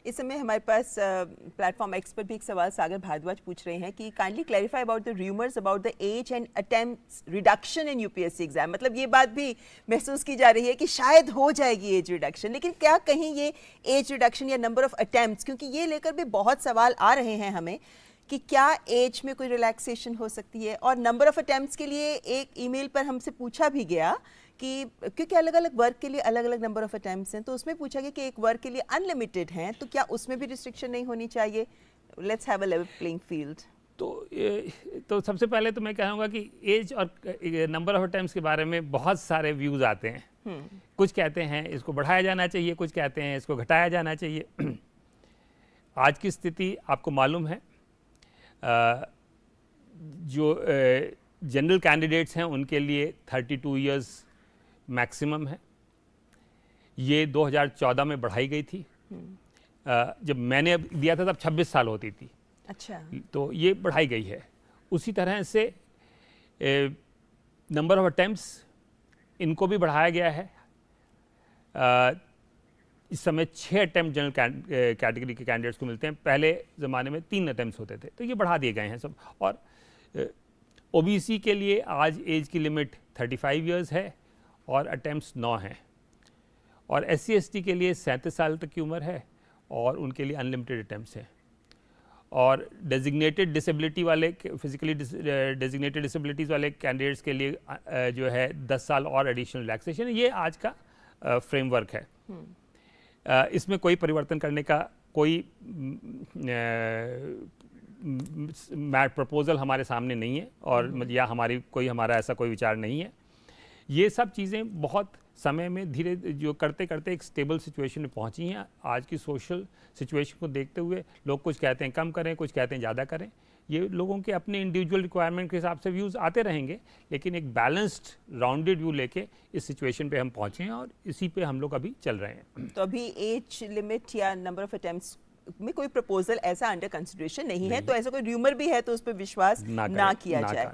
इस समय हमारे पास प्लेटफॉर्म एक्स पर भी एक सवाल सागर भारद्वाज पूछ रहे हैं कि kindly clarify about the rumours about the age and attempts reduction in UPSC exam. मतलब ये बात भी महसूस की जा रही है कि शायद हो जाएगी एज रिडक्शन, लेकिन क्या कहीं ये एज रिडक्शन या नंबर ऑफ अटेम्प्ट्स, क्योंकि ये लेकर भी बहुत सवाल आ रहे हैं हमें कि क्या एज में कोई रिलैक्सेशन हो सकती है। और नंबर ऑफ अटेम्प्ट्स के लिए एक ईमेल पर हमसे पूछा भी गया कि क्योंकि अलग अलग वर्क के लिए अलग अलग नंबर ऑफ अटेम्प्ट्स हैं, तो उसमें पूछा गया कि एक वर्क के लिए अनलिमिटेड हैं तो क्या उसमें भी रिस्ट्रिक्शन नहीं होनी चाहिए। Let's have a level playing field. तो सबसे पहले तो मैं कहूँगा कि एज और नंबर ऑफ अटेम्प्ट्स के बारे में बहुत सारे व्यूज़ आते हैं। कुछ कहते हैं इसको बढ़ाया जाना चाहिए, कुछ कहते हैं इसको घटाया जाना चाहिए। आज की स्थिति आपको मालूम है, जो जनरल कैंडिडेट्स हैं उनके लिए 32 इयर्स मैक्सिमम है। ये 2014 में बढ़ाई गई थी। जब मैंने दिया था तब 26 साल होती थी। अच्छा, तो ये बढ़ाई गई है। उसी तरह से नंबर ऑफ अटेम्प्ट्स इनको भी बढ़ाया गया है। इस समय 6 अटेम्प्ट जनरल कैटेगरी के कैंडिडेट्स को मिलते हैं, पहले ज़माने में 3 अटेम्प्ट्स होते थे, तो ये बढ़ा दिए गए हैं सब। और ओबीसी के लिए आज एज की लिमिट 35 इयर्स है और अटेम्प्ट्स 9 हैं। और SC ST के लिए 37 साल तक की उम्र है और उनके लिए अनलिमिटेड अटेम्प्ट्स हैं। और डेजिग्नेटेड डिसेबिलिटी वाले, फिजिकली डेजिग्नेटेड डिसेबिलिटीज़ वाले कैंडिडेट्स के लिए जो है 10 साल और एडिशनल रिलैक्सेशन है। ये आज का फ्रेमवर्क है। इसमें कोई परिवर्तन करने का कोई प्रपोजल हमारे सामने नहीं है, और या हमारा ऐसा कोई विचार नहीं है। ये सब चीज़ें बहुत समय में धीरे जो करते करते एक स्टेबल सिचुएशन में पहुंची हैं। आज की सोशल सिचुएशन को देखते हुए लोग कुछ कहते हैं कम करें, कुछ कहते हैं ज़्यादा करें। ये लोगों के अपने इंडिविजुअल रिक्वायरमेंट के हिसाब से व्यूज़ आते रहेंगे, लेकिन एक बैलेंस्ड राउंडेड व्यू लेके इस सिचुएशन पे हम पहुँचे हैं और इसी पे हम लोग अभी चल रहे हैं। तो अभी एज लिमिट या नंबर ऑफ अटेम्प्ट्स में कोई प्रपोजल ऐसा अंडर कंसिडरेशन नहीं है, तो ऐसा कोई र्यूमर भी है तो उस पर विश्वास ना किया जाए।